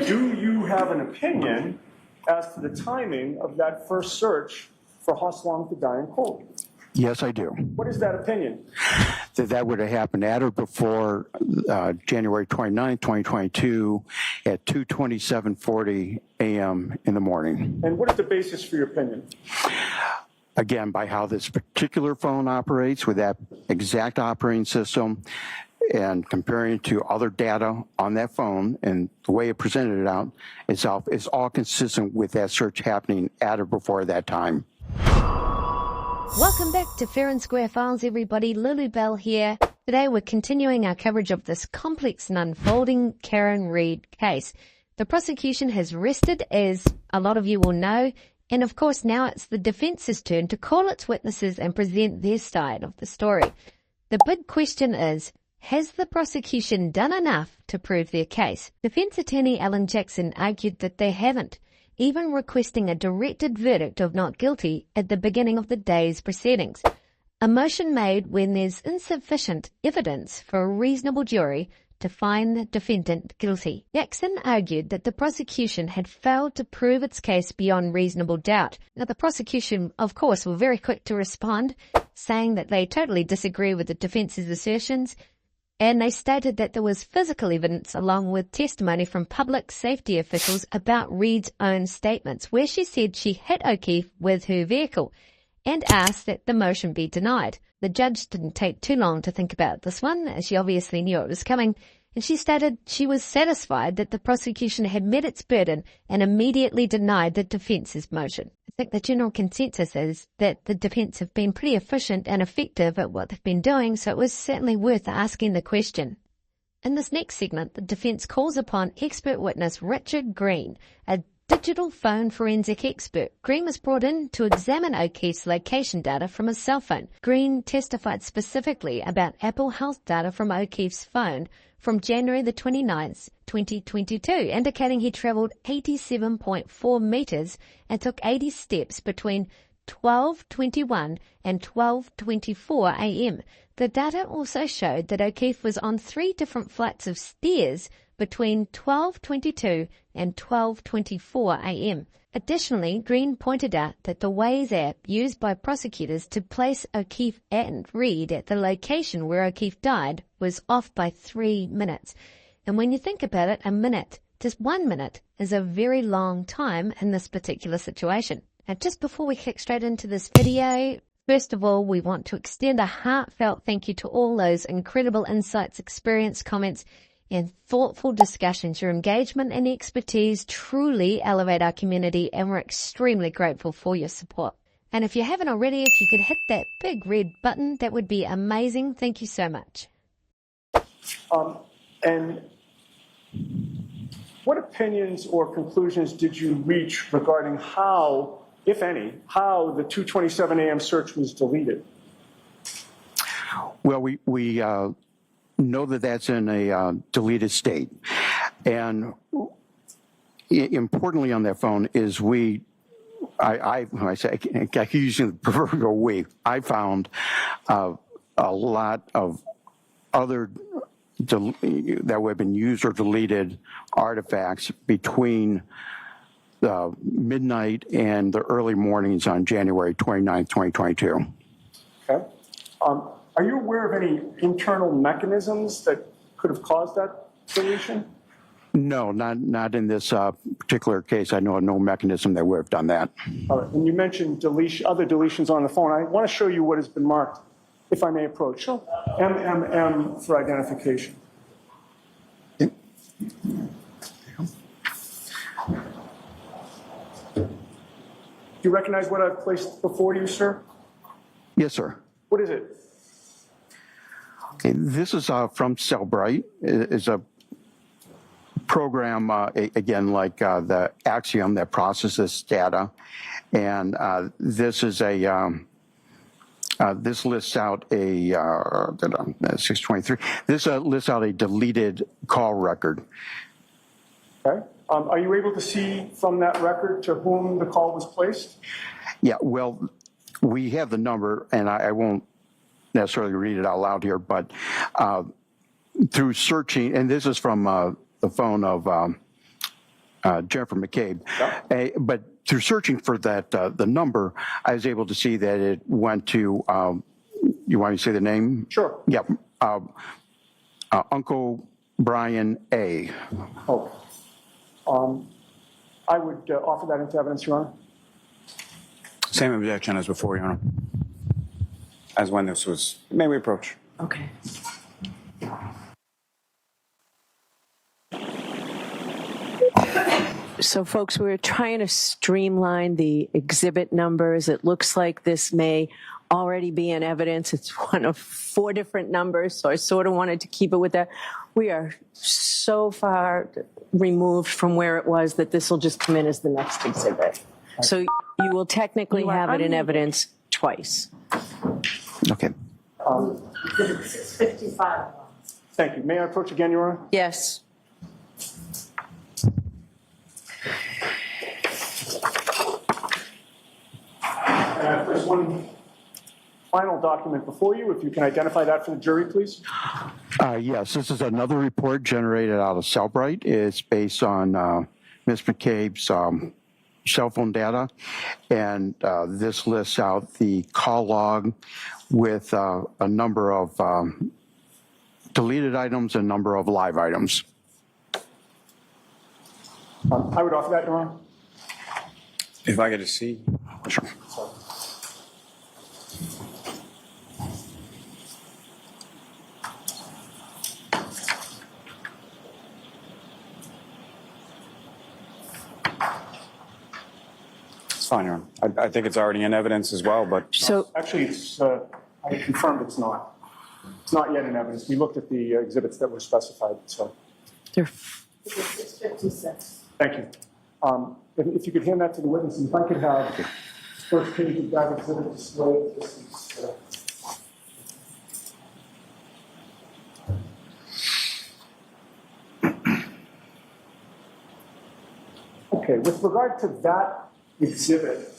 Do you have an opinion as to the timing of that first search for Hoslam to die in cold? Yes, I do. What is that opinion? That would have happened at or before January 29, 2022 at 2:27:40 a.m. in the morning. And what is the basis for your opinion? Again, by how this particular phone operates with that exact operating system and comparing it to other data on that phone and the way it presented it out, it's all consistent with that search happening at or before that time. Welcome back to Fair and Square Files, everybody. Lulu Bell here. Today we're continuing our coverage of this complex and unfolding Karen Read case. The prosecution has rested, as a lot of you will know, and of course now it's the defence's turn to call its witnesses and present their side of the story. The big question is, has the prosecution done enough to prove their case? Defense attorney Alan Jackson argued that they haven't, even requesting a directed verdict of not guilty at the beginning of the day's proceedings. A motion made when there's insufficient evidence for a reasonable jury to find the defendant guilty. Jackson argued that the prosecution had failed to prove its case beyond reasonable doubt. Now, the prosecution, of course, were very quick to respond, saying that they totally disagree with the defense's assertions, and they stated that there was physical evidence along with testimony from public safety officials about Read's own statements, where she said she hit O'Keefe with her vehicle and asked that the motion be denied. The judge didn't take too long to think about this one, as she obviously knew it was coming, and she stated she was satisfied that the prosecution had met its burden and immediately denied the defence's motion. I think the general consensus is that the defense have been pretty efficient and effective at what they've been doing, so it was certainly worth asking the question. In this next segment, the defense calls upon expert witness Richard Green, a digital phone forensic expert. Green was brought in to examine O'Keefe's location data from his cell phone. Green testified specifically about Apple Health data from O'Keefe's phone from January the 29th, 2022, indicating he travelled 87.4 metres and took 80 steps between 12:21 and 12:24 a.m. The data also showed that O'Keefe was on 3 different flights of stairs between 12:22 and 12:24 a.m. Additionally, Green pointed out that the Waze app used by prosecutors to place O'Keefe and Read at the location where O'Keefe died was off by 3 minutes. And when you think about it, a minute, just 1 minute, is a very long time in this particular situation. Now, just before we kick straight into this video, first of all, we want to extend a heartfelt thank you to all those incredible insights, experience, comments, and thoughtful discussions. Your engagement and expertise truly elevate our community, and we're extremely grateful for your support. And if you haven't already, if you could hit that big red button, that would be amazing. Thank you so much. And what opinions or conclusions did you reach regarding how, if any, how the 2:27 a.m. search was deleted? Well, we know that that's in a deleted state. And importantly on that phone is when I say, I keep using the proverbial we, I found a lot of other that would have been used or deleted artifacts between midnight and the early mornings on January 29, 2022. Okay. Are you aware of any internal mechanisms that could have caused that deletion? No, not in this particular case. I know of no mechanism that would have done that. All right. And you mentioned other deletions on the phone. I want to show you what has been marked, if I may approach. Sure. MMM for identification. Yep. Do you recognize what I've placed before you, sir? Yes, sir. What is it? Okay, this is from Cellbrite. It's a program, again, like the Axiom that processes data. And this is this lists out a 623. This lists out a deleted call record. Okay. Are you able to see from that record to whom the call was placed? Yeah, well, we have the number, and I won't necessarily read it out loud here, but through searching, and this is from the phone of Jennifer McCabe. But through searching for that, the number, I was able to see that it went to, you want me to say the name? Sure. Yep. Uncle Brian A. Oh. I would offer that into evidence, Your Honor. Same objection as before, Your Honor. As when this was, may we approach? Okay. So, folks, we're trying to streamline the exhibit numbers. It looks like this may already be in evidence. It's one of 4 different numbers, so I sort of wanted to keep it with that. We are so far removed from where it was that this will just come in as the next exhibit. So you will technically have it in evidence twice. Okay. 655. Thank you. May I approach again, Your Honor? Yes. There's one final document before you. If you can identify that for the jury, please. Yes, this is another report generated out of Cellbrite. It's based on Ms. McCabe's cell phone data, and this lists out the call log with a number of deleted items and a number of live items. I would offer that, Your Honor. If I get to see. Sure. It's fine, Your Honor. I think it's already in evidence as well, but So, Actually, it's, I confirmed it's not. It's not yet in evidence. We looked at the exhibits that were specified, so there, 656. Thank you. If you could hand that to the witness, and if I could have first page of that exhibit displayed. This is, okay, with regard to that exhibit,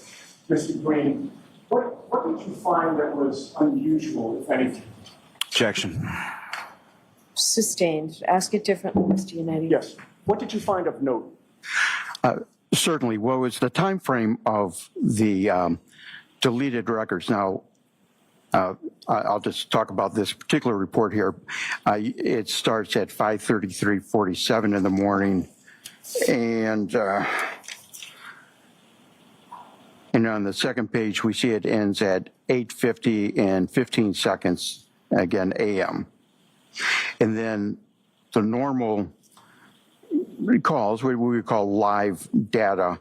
Mr. Green, what did you find that was unusual, if anything? objection. sustained. Ask it differently, Mr. Yannetti. Yes. What did you find of note? Certainly. Well, it's the time frame of the deleted records. Now, I'll just talk about this particular report here. It starts at 5:33:47 in the morning, and on the second page, we see it ends at 8:50 and 15 seconds, again, a.m. And then the normal calls, what we would call live data,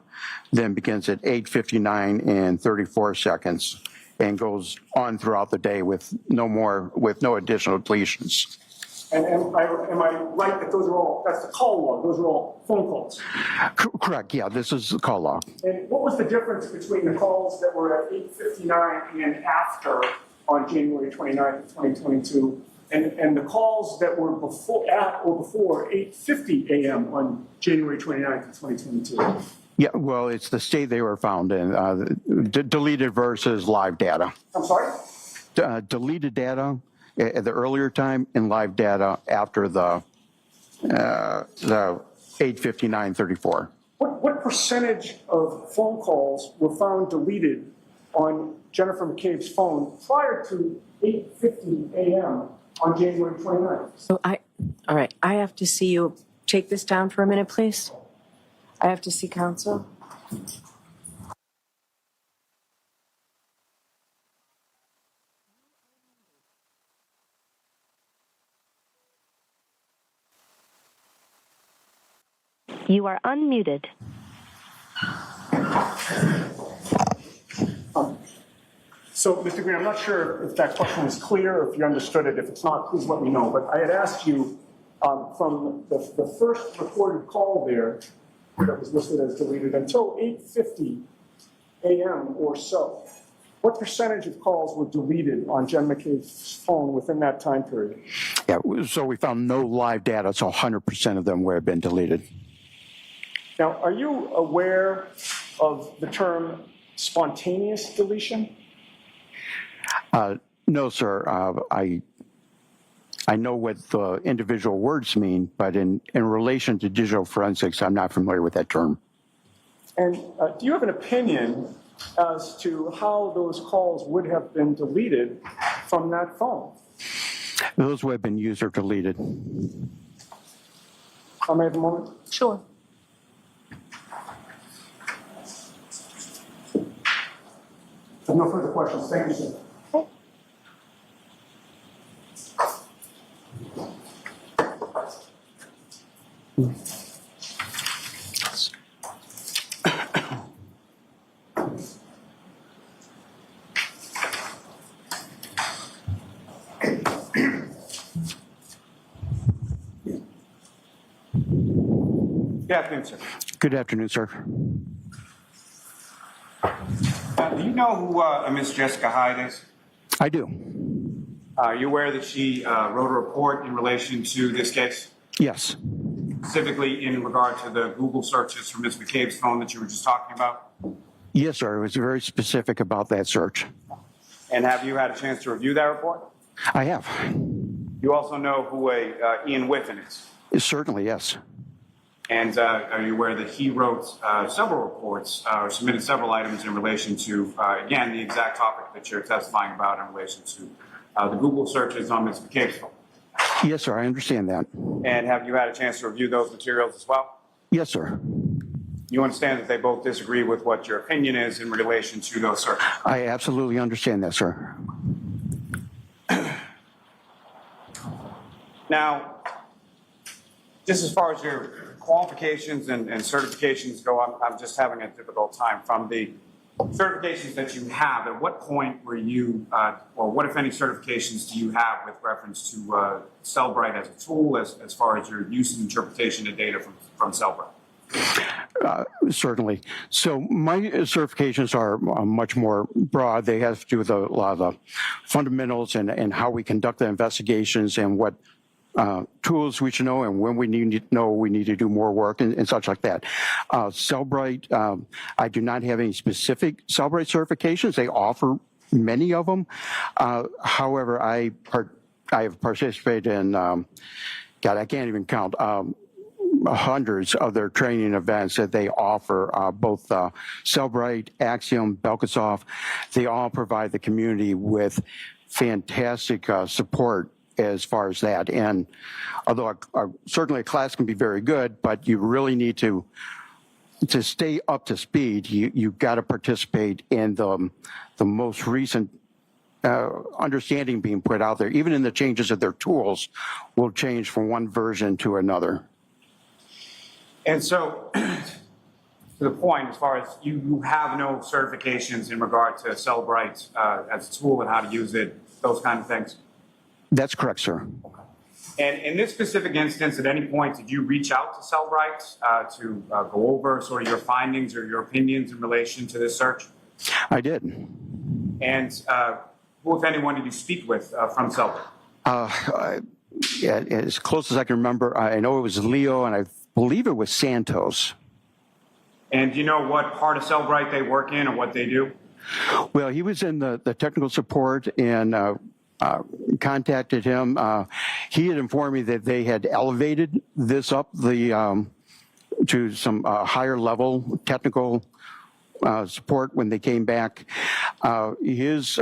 then begins at 8:59 and 34 seconds and goes on throughout the day with no additional deletions. And am I right that those are all, that's the call log, those are all phone calls? Correct, yeah, this is the call log. And what was the difference between the calls that were at 8:59 and after on January 29th of 2022 and the calls that were before 8:50 a.m. on January 29th of 2022? Yeah, well, it's the state they were found in, deleted versus live data. I'm sorry? Deleted data at the earlier time and live data after the 8:59:34. What percentage of phone calls were found deleted on Jennifer McCabe's phone prior to 8:50 a.m. on January 29th? So all right, I have to see you. Take this down for a minute, please. I have to see counsel. You are unmuted. So, Mr. Green, I'm not sure if that question was clear or if you understood it. If it's not, please let me know. But I had asked you from the first recorded call there that was listed as deleted until 8:50 a.m. or so, what percentage of calls were deleted on Jen McCabe's phone within that time period? Yeah, so we found no live data, so 100% of them would have been deleted. Now, are you aware of the term spontaneous deletion? No, sir. I know what the individual words mean, but in relation to digital forensics, I'm not familiar with that term. And do you have an opinion as to how those calls would have been deleted from that phone? Those would have been user deleted. I may have a moment. Sure. No further questions. Thank you, sir. Good afternoon, sir. Good afternoon, sir. Do you know who Miss Jessica Hyde is? I do. Are you aware that she wrote a report in relation to this case, Yes. specifically in regard to the Google searches for Ms. McCabe's phone that you were just talking about? Yes, sir. It was very specific about that search. And have you had a chance to review that report? I have. You also know who Ian Whiffen is? Certainly, yes. And are you aware that he wrote several reports or submitted several items in relation to, again, the exact topic that you're testifying about in relation to the Google searches on Ms. McCabe's phone? Yes, sir. I understand that. And have you had a chance to review those materials as well? Yes, sir. You understand that they both disagree with what your opinion is in relation to those searches? I absolutely understand that, sir. Now, just as far as your qualifications and certifications go, I'm just having a difficult time. From the certifications that you have, at what point were you, or what, if any, certifications do you have with reference to Cellbrite as a tool, as far as your use and interpretation of data from Cellbrite? Certainly. So my certifications are much more broad. They have to do with a lot of the fundamentals and how we conduct the investigations and what tools we should know and when we need to know we need to do more work and such like that. Cellbrite, I do not have any specific Cellbrite certifications. They offer many of them. However, I have participated in, God, I can't even count, hundreds of their training events that they offer, both Cellbrite, Axiom, Belkasoff. They all provide the community with fantastic support as far as that. And although certainly a class can be very good, but you really need to stay up to speed, you've got to participate in the most recent understanding being put out there. Even in the changes of their tools will change from one version to another. And so, to the point, as far as you have no certifications in regard to Cellbrite as a tool and how to use it, those kind of things? That's correct, sir. And in this specific instance, at any point, did you reach out to Cellbrite to go over sort of your findings or your opinions in relation to this search? I did. And who, if anyone, did you speak with from Cellbrite? Yeah, as close as I can remember, I know it was Leo, and I believe it was Santos. And do you know what part of Cellbrite they work in or what they do? Well, he was in the technical support and contacted him. He had informed me that they had elevated this up to some higher level technical support when they came back. His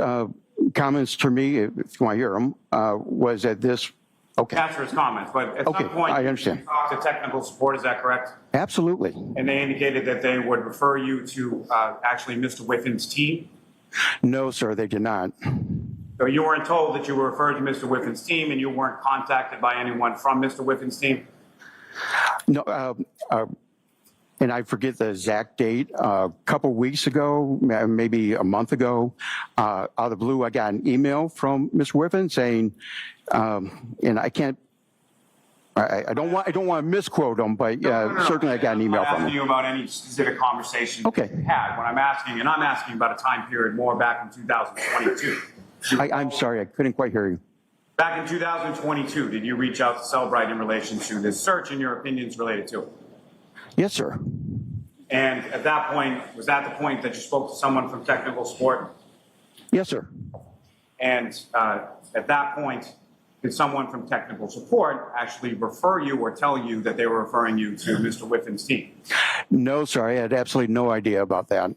comments to me, if you want to hear them, was that this. Okay. Capture his comments, but at some point, I understand. you talked to technical support, is that correct? Absolutely. And they indicated that they would refer you to actually Mr. Whiffen's team? No, sir, they did not. So you weren't told that you were referred to Mr. Whiffen's team and you weren't contacted by anyone from Mr. Whiffen's team? No, and I forget the exact date. A couple weeks ago, maybe a month ago, out of the blue, I got an email from Ms. Whiffen saying, and I can't, I don't want to misquote them, but certainly I got an email from I'm not asking him. you about any specific conversation Okay. you had. What I'm asking, and I'm asking about a time period more back in 2022. I'm sorry, I couldn't quite hear you. Back in 2022, did you reach out to Cellbrite in relation to this search and your opinions related to it? Yes, sir. And at that point, was that the point that you spoke to someone from technical support? Yes, sir. And at that point, did someone from technical support actually refer you or tell you that they were referring you to Mr. Whiffin's team? No, sir, I had absolutely no idea about that.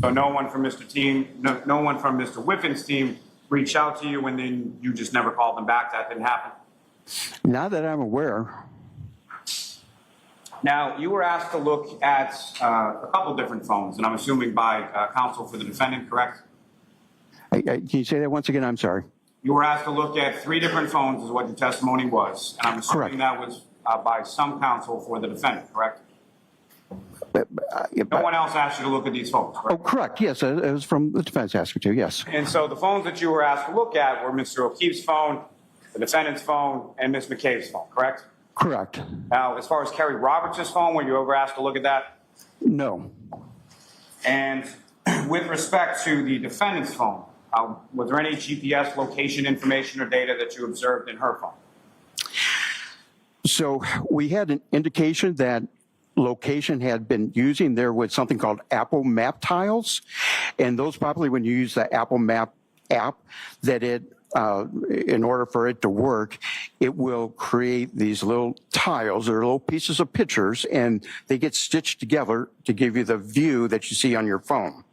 So no one from no one from Mr. Whiffin's team reached out to you, and then you just never called them back? That didn't happen? Not that I'm aware. Now, you were asked to look at a couple different phones, and I'm assuming by counsel for the defendant, correct? Can you say that once again? I'm sorry. You were asked to look at 3 different phones is what your testimony was, and I'm assuming Correct. that was by some counsel for the defendant, correct? No one else asked you to look at these phones, Oh, correct? correct. Yes, it was from the defense asking to. Yes. And so the phones that you were asked to look at were Mr. O'Keefe's phone, the defendant's phone, and Ms. McKay's phone, correct? Correct. Now, as far as Kerry Roberts' phone, were you ever asked to look at that? No. And with respect to the defendant's phone, was there any GPS location information or data that you observed in her phone? So we had an indication that location had been using. There was something called Apple Map tiles, and those probably when you use the Apple Map app, that it in order for it to work, it will create these little tiles or little pieces of pictures, and they get stitched together to give you the view that you see on your phone.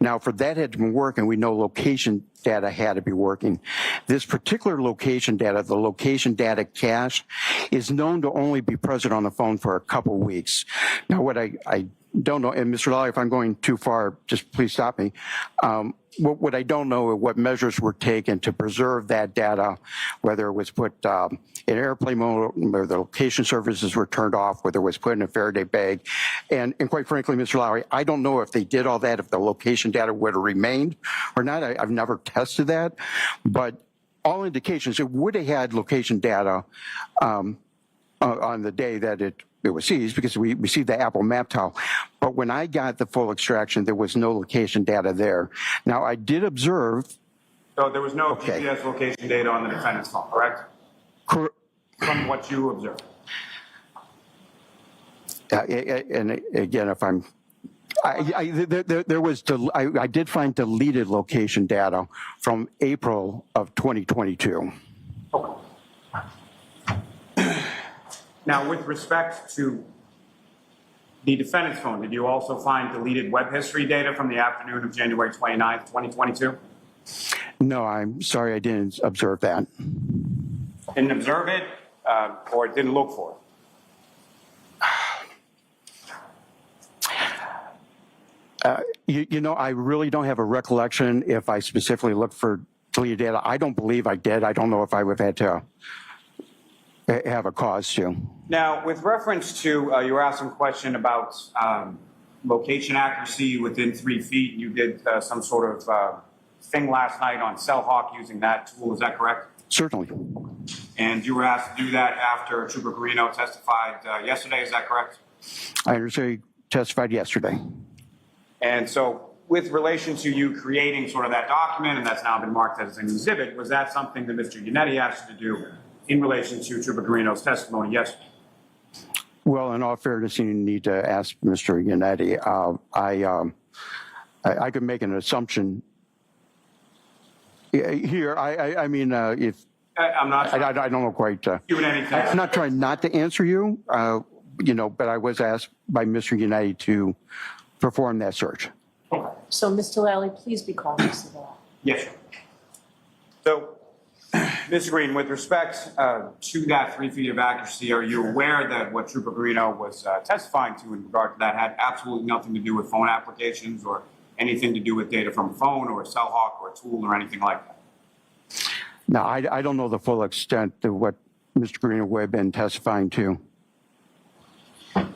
Now, for that had to be working, we know location data had to be working. This particular location data, the location data cache, is known to only be present on the phone for a couple weeks. Now, what I don't know, and Mr. Lally, if I'm going too far, just please stop me. What I don't know are what measures were taken to preserve that data, whether it was put in airplane mode, whether the location services were turned off, whether it was put in a Faraday bag. And quite frankly, Mr. Lally, I don't know if they did all that, if the location data would have remained or not. I've never tested that, but all indications, it would have had location data on the day that it was seized, because we received the Apple Map tile. But when I got the full extraction, there was no location data there. Now, I did observe. So there was no Okay. GPS location data on the defendant's phone, correct? From what you observed. And again, if I'm, I did find deleted location data from April of 2022. Okay. Now, with respect to the defendant's phone, did you also find deleted web history data from the afternoon of January 29th, 2022? No, I'm sorry, I didn't observe that. Didn't observe it, or didn't look for it? You know, I really don't have a recollection if I specifically looked for deleted data. I don't believe I did. I don't know if I would have had to have a cause to. Now, with reference to, you were asked some question about location accuracy within 3 feet. You did some sort of thing last night on CellHawk using that tool. Is that correct? Certainly. And you were asked to do that after Trooper Guarino testified yesterday. Is that correct? I understand you testified yesterday. And so with relation to you creating sort of that document, and that's now been marked as an exhibit, was that something that Mr. Yannetti asked you to do in relation to Trooper Guarino's testimony yesterday? Well, in all fairness, you need to ask Mr. Yannetti. I could make an assumption here. I mean, if I'm not sure. I don't know quite. Doing anything. I'm not trying not to answer you, you know, but I was asked by Mr. Yannetti to perform that search. So, Mr. Lally, please be cautious of that. Yes, sir. So, Mr. Green, with respect to that 3 feet of accuracy, are you aware that what Trooper Guarino was testifying to in regard to that had absolutely nothing to do with phone applications or anything to do with data from a phone or a CellHawk or a tool or anything like that? Now, I don't know the full extent of what Mr. Guarino would have been testifying to.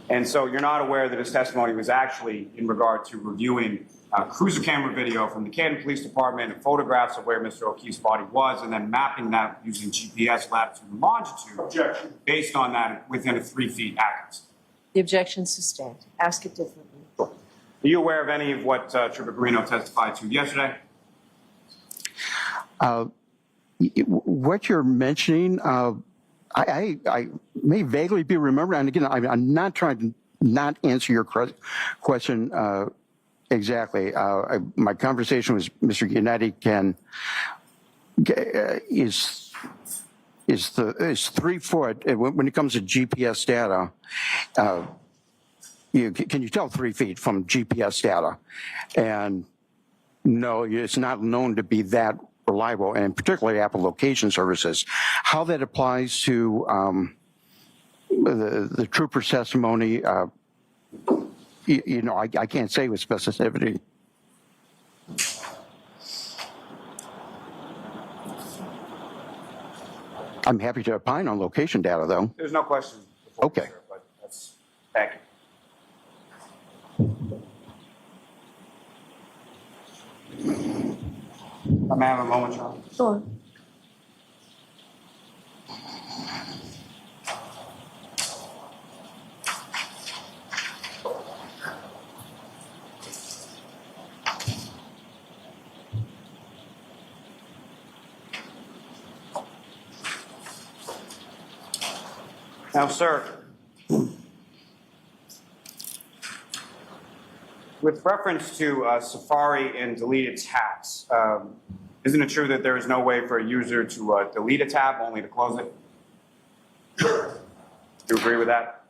And so you're not aware that his testimony was actually in regard to reviewing cruiser camera video from the Canton Police Department and photographs of where Mr. O'Keefe's body was, and then mapping that using GPS latitude and longitude. Objection. Based on that within a 3 feet accuracy. The objection's sustained. Ask it differently. Are you aware of any of what Trooper Guarino testified to yesterday? What you're mentioning, I may vaguely be remembering, and again, I'm not trying to not answer your question exactly. My conversation with Mr. Yannetti is is 3 foot. And when it comes to GPS data, can you tell 3 feet from GPS data? And no, it's not known to be that reliable, and particularly Apple location services. How that applies to the trooper's testimony, I can't say with specificity. I'm happy to opine on location data, though. There's no question. before you, Okay. sir, but thank you. May I have a moment, Charlie? Sure. Now, sir, with reference to Safari and deleted tabs, isn't it true that there is no way for a user to delete a tab, only to close it? Do you agree with that?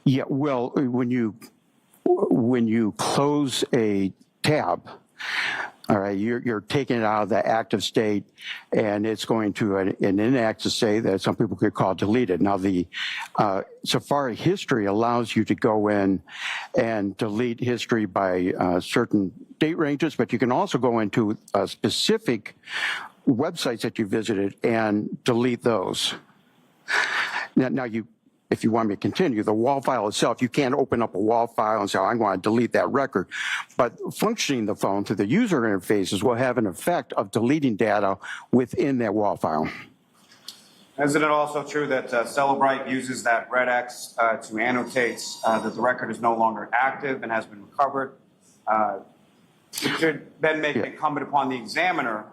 Yeah, well, when you close a tab, all right, you're taking it out of the active state, and it's going to an inactive state that some people could call deleted. Now, the Safari history allows you to go in and delete history by certain date ranges, but you can also go into specific websites that you visited and delete those. Now if you want me to continue, the WAL file itself, you can't open up a WAL file and say, oh, I'm going to delete that record. But functioning the phone through the user interfaces will have an effect of deleting data within that WAL file. Isn't it also true that Celebrite uses that red X to annotate that the record is no longer active and has been recovered? It should then make it incumbent upon the examiner,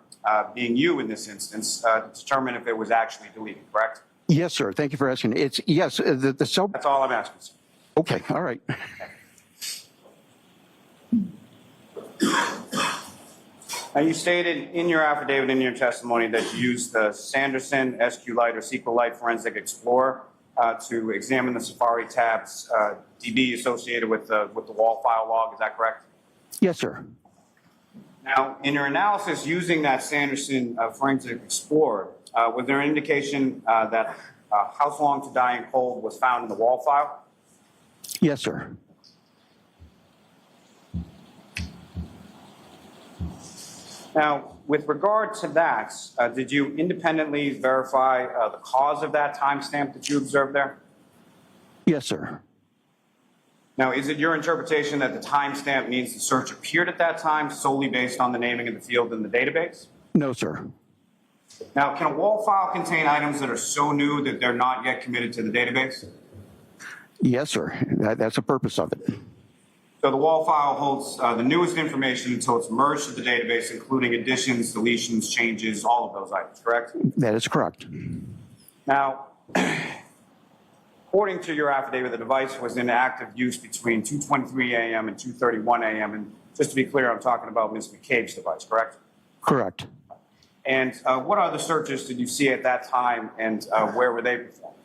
being you in this instance, to determine if it was actually deleted, correct? Yes, sir. Thank you for asking. It's yes. That's all I'm asking, sir. Okay. All right. Now, you stated in your affidavit, in your testimony, that you used the Sanderson, SQLite, or SQLite Forensic Explorer to examine the Safari tabs DB associated with the WAL file log. Is that correct? Yes, sir. Now, in your analysis using that Sanderson Forensic Explorer, was there an indication that House Long to Die in Cold was found in the WAL file? Yes, sir. Now, with regard to that, did you independently verify the cause of that timestamp that you observed there? Yes, sir. Now, is it your interpretation that the timestamp means the search appeared at that time solely based on the naming of the field in the database? No, sir. Now, can a WAL file contain items that are so new that they're not yet committed to the database? Yes, sir. That's the purpose of it. So the WAL file holds the newest information until it's merged to the database, including additions, deletions, changes, all of those items, correct? That is correct. Now, according to your affidavit, the device was in active use between 2:23 a.m. and 2:31 a.m. And just to be clear, I'm talking about Ms. McCabe's device, correct? Correct. And what other searches did you see at that time, and where were they performed?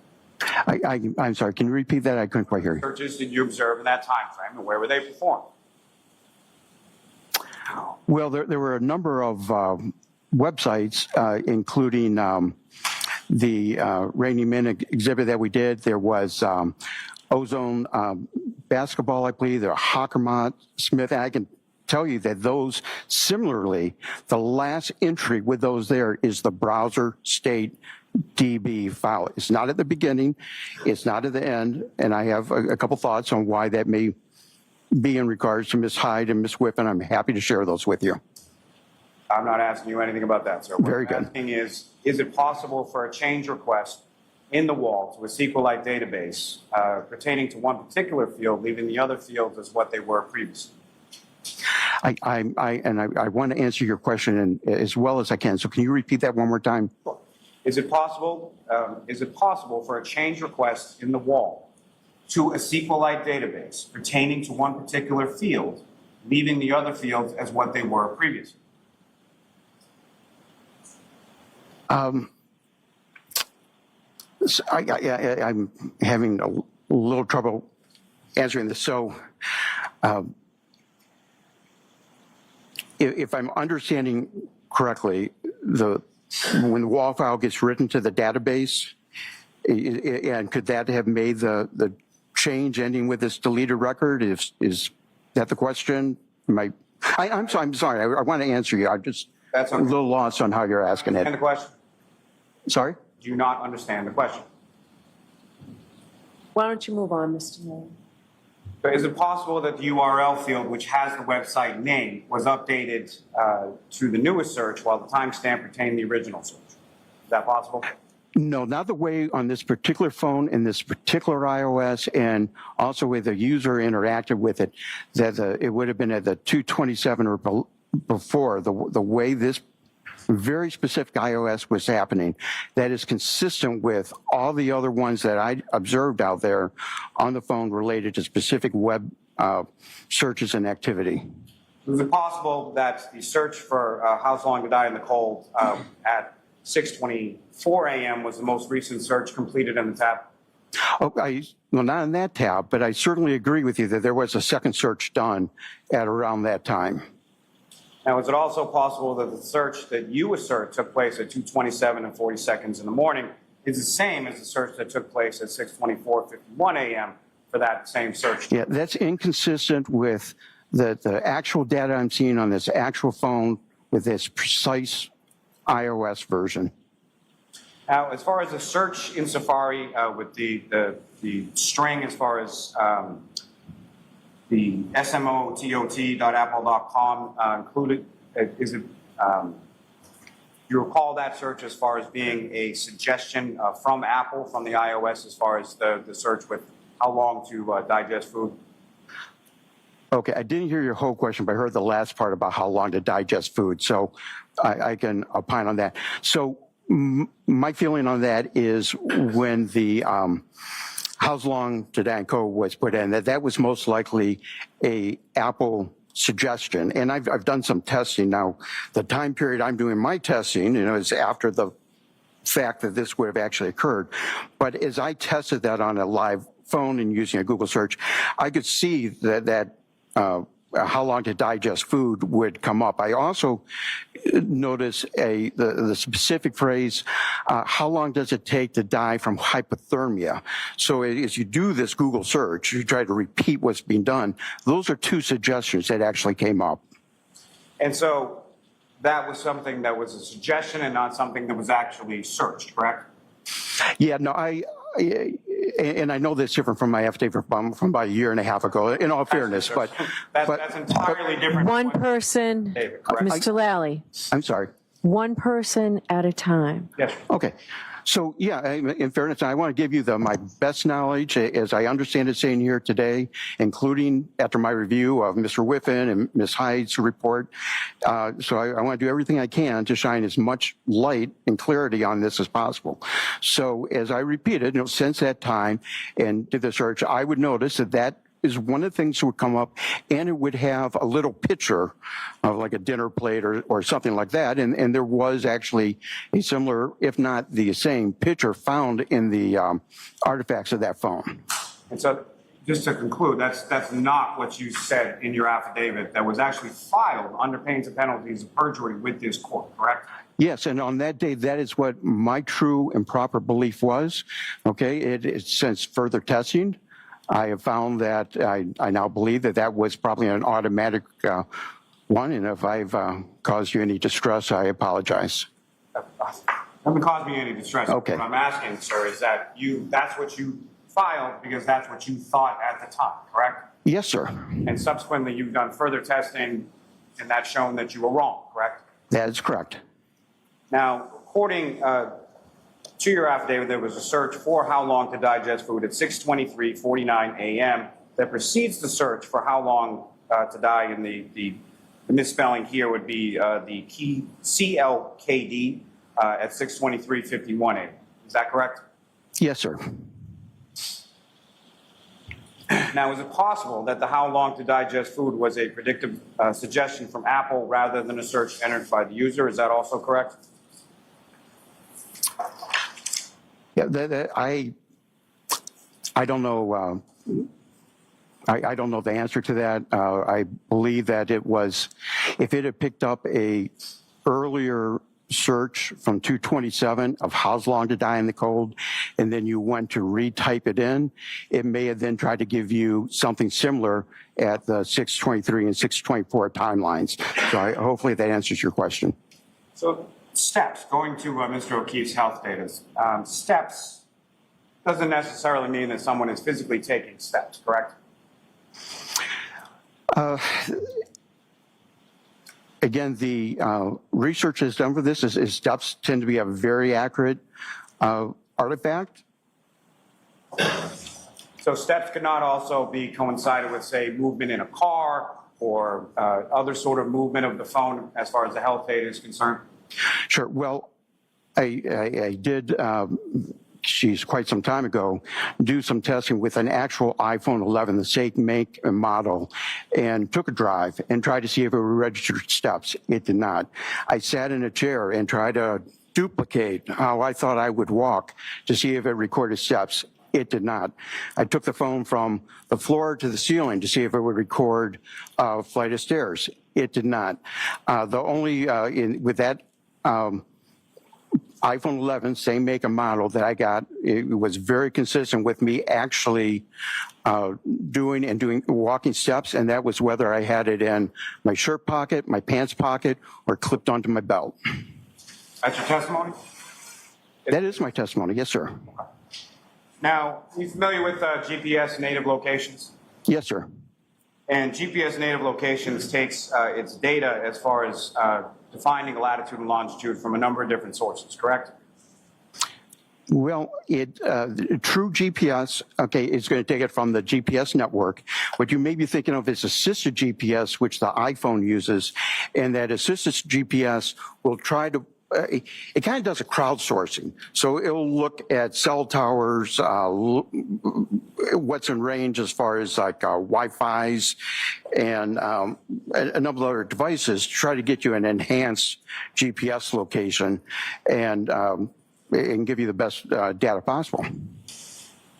I'm sorry. Can you repeat that? I couldn't quite hear you. Searches did you observe in that time frame, and where were they performed? Well, there were a number of websites, including the Rainy Men exhibit that we did. There was Ozone Basketball, I believe. There, Hockermont, Smith. And I can tell you that those, similarly, the last entry with those there is the browser state DB file. It's not at the beginning. It's not at the end. And I have a couple thoughts on why that may be in regards to Ms. Hyde and Ms. Whippen. I'm happy to share those with you. I'm not asking you anything about that, sir. What Very good. I'm asking is it possible for a change request in the WAL to a SQLite database pertaining to one particular field, leaving the other fields as what they were previously? I want to answer your question as well as I can. So can you repeat that one more time? Is it possible for a change request in the WAL to a SQLite database pertaining to one particular field, leaving the other fields as what they were previously? So I'm having a little trouble answering this. So if I'm understanding correctly, when the WAL file gets written to the database, and could that have made the change ending with this deleted record? Is that the question? I'm sorry. I want to answer you. I'm just That's a okay. little lost on how you're asking And the it. question? Sorry? Do you not understand the question? Why don't you move on, Mr. Lally? So is it possible that the URL field, which has the website name, was updated to the newest search while the timestamp retained the original search? Is that possible? No, not the way on this particular phone in this particular iOS, and also with the user interacted with it, that it would have been at the 227 or before. The way this very specific iOS was happening, that is consistent with all the other ones that I observed out there on the phone related to specific web searches and activity. Is it possible that the search for How Long to Die in the Cold at 6:24 a.m. was the most recent search completed in the tab? Oh, well, not in that tab, but I certainly agree with you that there was a second search done at around that time. Now, is it also possible that the search that you assert took place at 2:27 and 40 seconds in the morning is the same as the search that took place at 6:24:51 a.m. for that same search? Yeah, that's inconsistent with the actual data I'm seeing on this actual phone with this precise iOS version. Now, as far as the search in Safari with the string, as far as the smotot.apple.com included, is it, you recall that search as far as being a suggestion from Apple, from the iOS, as far as the search with how long to digest food? Okay, I didn't hear your whole question, but I heard the last part about how long to digest food, so I can opine on that. So my feeling on that is when the How Long to Die code was put in, that was most likely a Apple suggestion. And I've done some testing. Now, the time period I'm doing my testing, is after the fact that this would have actually occurred. But as I tested that on a live phone and using a Google search, I could see that how long to digest food would come up. I also noticed the specific phrase, how long does it take to die from hypothermia? So as you do this Google search, you try to repeat what's being done. Those are two suggestions that actually came up. And so that was something that was a suggestion and not something that was actually searched, correct? Yeah, no, and I know that's different from my affidavit from about a year and a half ago, in all fairness, but That's entirely different. One person, David, correct? Mr. Lally, I'm sorry. one person at a time. Yes. Okay. So, yeah, in fairness, I want to give you my best knowledge as I understand it saying here today, including after my review of Mr. Whiffen and Ms. Hyde's report. So I want to do everything I can to shine as much light and clarity on this as possible. So as I repeated, since that time and did the search, I would notice that is one of the things that would come up, and it would have a little picture of like a dinner plate or something like that. And there was actually a similar, if not the same picture found in the artifacts of that phone. And so just to conclude, that's not what you said in your affidavit that was actually filed under pains and penalties of perjury with this court, correct? Yes, and on that day, that is what my true and proper belief was. Okay, it's since further testing, I have found that I now believe that was probably an automatic one, and if I've caused you any distress, I apologize. Doesn't cause me any distress. Okay. What I'm asking, sir, is that that's what you filed because that's what you thought at the time, correct? Yes, sir. And subsequently, you've done further testing, and that's shown that you were wrong, correct? That is correct. Now, according to your affidavit, there was a search for how long to digest food at 6:23:49 a.m. that precedes the search for how long to die, and the misspelling here would be the key CLKD at 6:23:51 a.m. Is that correct? Yes, sir. Now, is it possible that the how long to digest food was a predictive suggestion from Apple rather than a search entered by the user? Is that also correct? Yeah, I don't know. I don't know the answer to that. I believe that it was, if it had picked up a earlier search from 227 of how's long to die in the cold, and then you went to retype it in, it may have then tried to give you something similar at the 623 and 624 timelines. So hopefully that answers your question. So steps, going to Mr. O'Keefe's health data, steps doesn't necessarily mean that someone is physically taking steps, correct? Again, the research that's done for this is steps tend to be a very accurate artifact. So steps could not also be coincided with, say, movement in a car or other sort of movement of the phone as far as the health data is concerned? Sure. Well, I did, geez, quite some time ago, do some testing with an actual iPhone 11, the same make and model, and took a drive and tried to see if it would register steps. It did not. I sat in a chair and tried to duplicate how I thought I would walk to see if it recorded steps. It did not. I took the phone from the floor to the ceiling to see if it would record a flight of stairs. It did not. The only, with that iPhone 11, same make and model that I got, it was very consistent with me actually doing walking steps, and that was whether I had it in my shirt pocket, my pants pocket, or clipped onto my belt. That's your testimony? That is my testimony, yes, sir. Now, are you familiar with GPS native locations? Yes, sir. And GPS native locations takes its data as far as defining latitude and longitude from a number of different sources, correct? Well, true GPS, okay, is going to take it from the GPS network. What you may be thinking of is assisted GPS, which the iPhone uses, and that assisted GPS will try to, it kind of does a crowdsourcing. So it'll look at cell towers, what's in range as far as like Wi-Fi's and a number of other devices to try to get you an enhanced GPS location and give you the best data possible.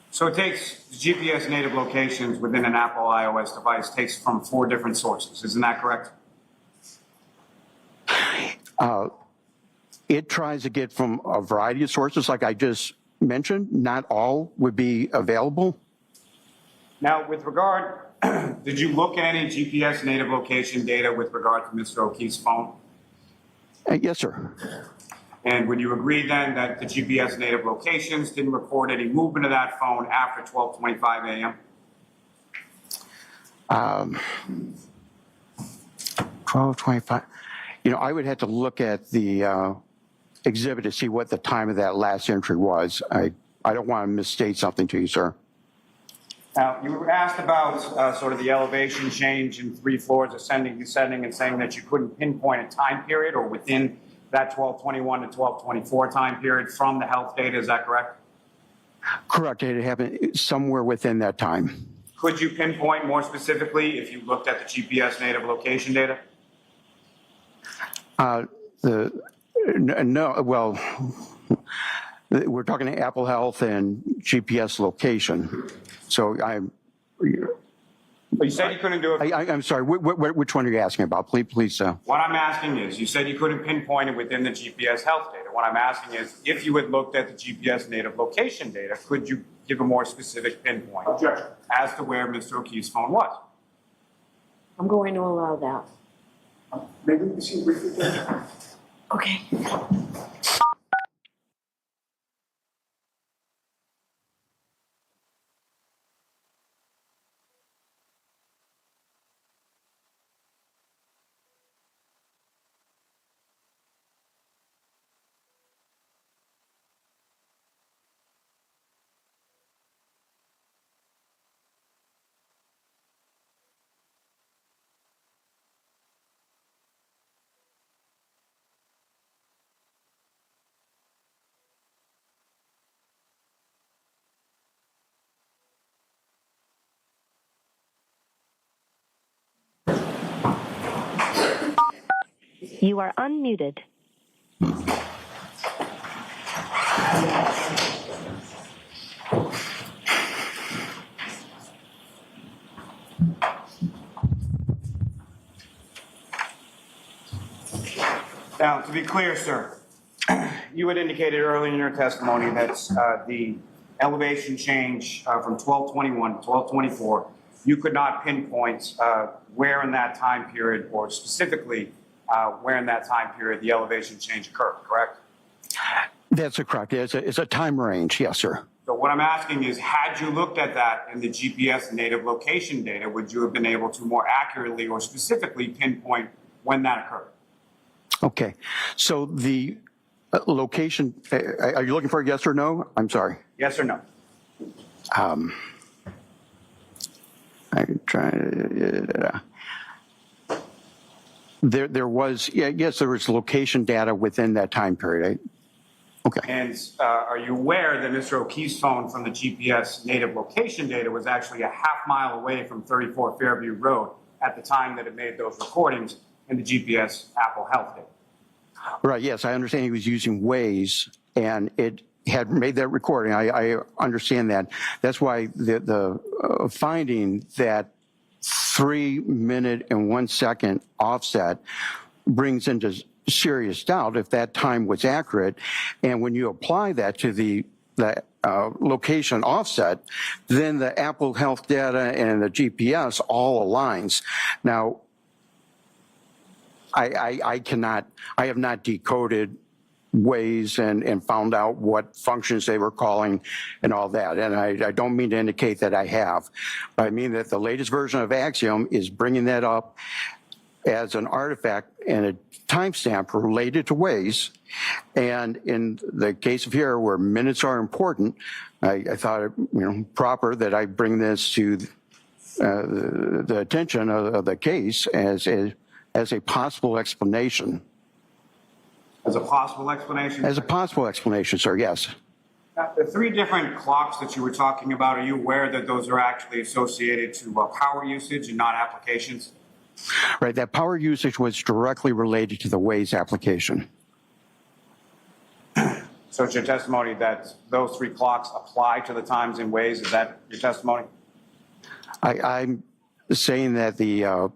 So it takes GPS native locations within an Apple iOS device, takes from 4 different sources. Isn't that correct? It tries to get from a variety of sources, like I just mentioned. Not all would be available. Now, with regard, did you look at any GPS native location data with regard to Mr. O'Keefe's phone? Yes, sir. And would you agree then that the GPS native locations didn't record any movement of that phone after 12:25 a.m.? 12:25. You know, I would have to look at the exhibit to see what the time of that last entry was. I don't want to misstate something to you, sir. Now, you were asked about sort of the elevation change in 3 floors, ascending, descending, and saying that you couldn't pinpoint a time period or within that 1221 to 1224 time period from the health data. Is that correct? Correct. It happened somewhere within that time. Could you pinpoint more specifically if you looked at the GPS native location data? No, well, we're talking Apple Health and GPS location. So But you said you couldn't do it. I'm sorry, which one are you asking about? Please. What I'm asking is, you said you couldn't pinpoint it within the GPS health data. What I'm asking is, if you had looked at the GPS native location data, could you give a more specific pinpoint as to where Mr. O'Keefe's phone was? I'm going to allow that. Maybe we can see briefly there. Okay. You are unmuted. Now, to be clear, sir, you had indicated earlier in your testimony that the elevation change from 1221 to 1224, you could not pinpoint where in that time period, or specifically where in that time period the elevation change occurred, correct? That's correct. It's a time range. Yes, sir. So what I'm asking is, had you looked at that in the GPS native location data, would you have been able to more accurately or specifically pinpoint when that occurred? Okay. So the location, are you looking for a yes or no? I'm sorry. Yes or no? I'm trying. There was, yes, there was location data within that time period. Okay. And are you aware that Mr. O'Keefe's phone from the GPS native location data was actually a half-mile away from 34 Fairview Road at the time that it made those recordings in the GPS Apple Health data? Right. Yes, I understand he was using Waze, and it had made that recording. I understand that. That's why the finding that 3 minute and 1 second offset brings into serious doubt if that time was accurate. And when you apply that to the location offset, then the Apple Health data and the GPS all aligns. Now, I have not decoded Waze and found out what functions they were calling and all that. And I don't mean to indicate that I have. I mean that the latest version of Axiom is bringing that up as an artifact and a timestamp related to Waze. And in the case of here, where minutes are important, I thought it proper that I bring this to the attention of the case as a possible explanation. As a possible explanation? As a possible explanation, sir, yes. The three different clocks that you were talking about, are you aware that those are actually associated to power usage and not applications? Right, that power usage was directly related to the Waze application. So it's your testimony that those three clocks apply to the times in Waze? Is that your testimony? I'm saying that the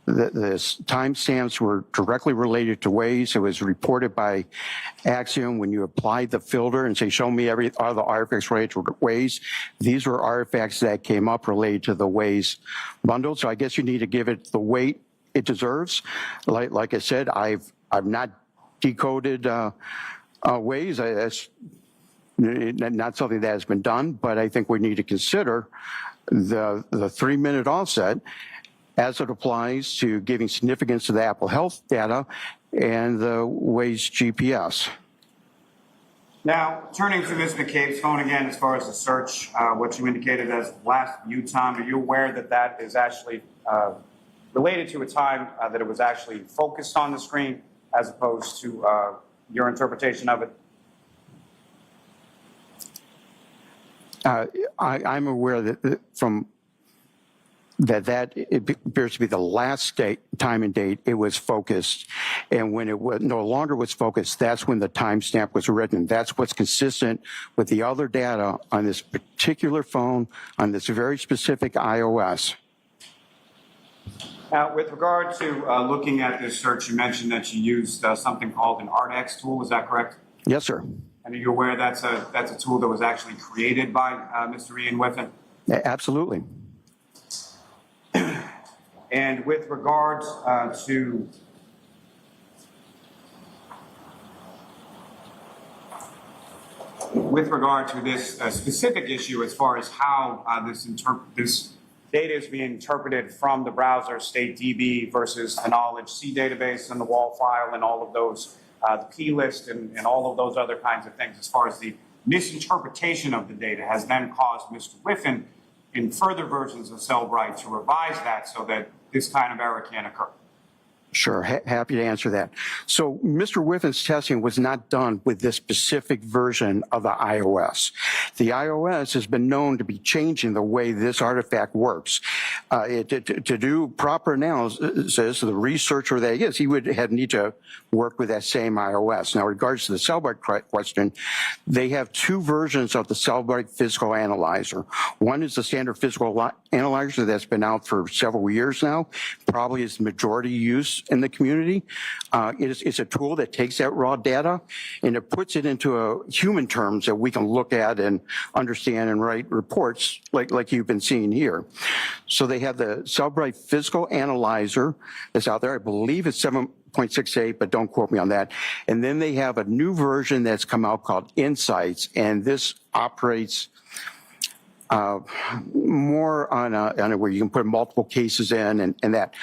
timestamps were directly related to Waze. It was reported by Axiom when you applied the filter and say, show me all the artifacts related to Waze. These were artifacts that came up related to the Waze bundle. So I guess you need to give it the weight it deserves. Like I said, I've not decoded Waze. That's not something that has been done, but I think we need to consider the 3 minute offset as it applies to giving significance to the Apple Health data and the Waze GPS. Now, turning to Ms. McCabe's phone again, as far as the search, what you indicated as last view time, are you aware that that is actually related to a time that it was actually focused on the screen as opposed to your interpretation of it? I'm aware that from that it appears to be the last time and date it was focused, and when it was no longer was focused, that's when the timestamp was written. That's what's consistent with the other data on this particular phone on this very specific iOS. Now, with regard to looking at this search, you mentioned that you used something called an ArtX tool. Is that correct? Yes, sir. And are you aware that's a tool that was actually created by Mr. Ian Whiffen? Absolutely. And with regards to this specific issue, as far as how this data is being interpreted from the browser state DB versus the knowledge C database and the wall file and all of those, the P list and all of those other kinds of things, as far as the misinterpretation of the data has then caused Mr. Whiffen in further versions of Cellbrite to revise that so that this kind of error can't occur. Sure, happy to answer that. So Mr. Whiffen's testing was not done with this specific version of the iOS. The iOS has been known to be changing the way this artifact works. To do proper analysis, the researcher that he is, he would need to work with that same iOS. Now, in regards to the Cellbrite question, they have two versions of the Cellbrite Physical Analyzer. One is the standard physical analyzer that's been out for several years now, probably is majority use in the community. It's a tool that takes that raw data and it puts it into human terms that we can look at and understand and write reports like you've been seeing here. So they have the Cellbrite Physical Analyzer that's out there. I believe it's 7.68, but don't quote me on that. And then they have a new version that's come out called Insights, and this operates more on a where you can put multiple cases in and that.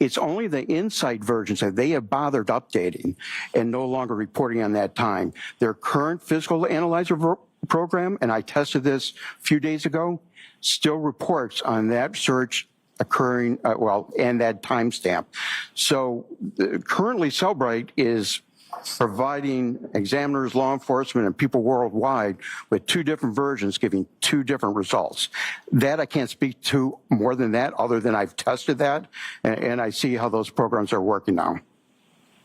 It's only the Insight versions that they have bothered updating and no longer reporting on that time. Their current Physical Analyzer program, and I tested this a few days ago, still reports on that search occurring, and that timestamp. So currently Cellbrite is providing examiners, law enforcement, and people worldwide with two different versions giving two different results. That I can't speak to more than that, other than I've tested that, and I see how those programs are working now.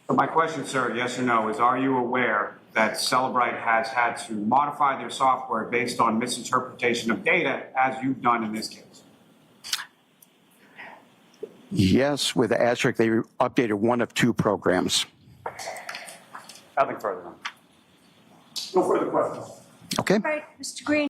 So my question, sir, yes or no, is are you aware that Cellbrite has had to modify their software based on misinterpretation of data, as you've done in this case? Yes, with the asterisk, they updated one of two programs. Nothing further. No further questions. Okay. All right, Mr. Green.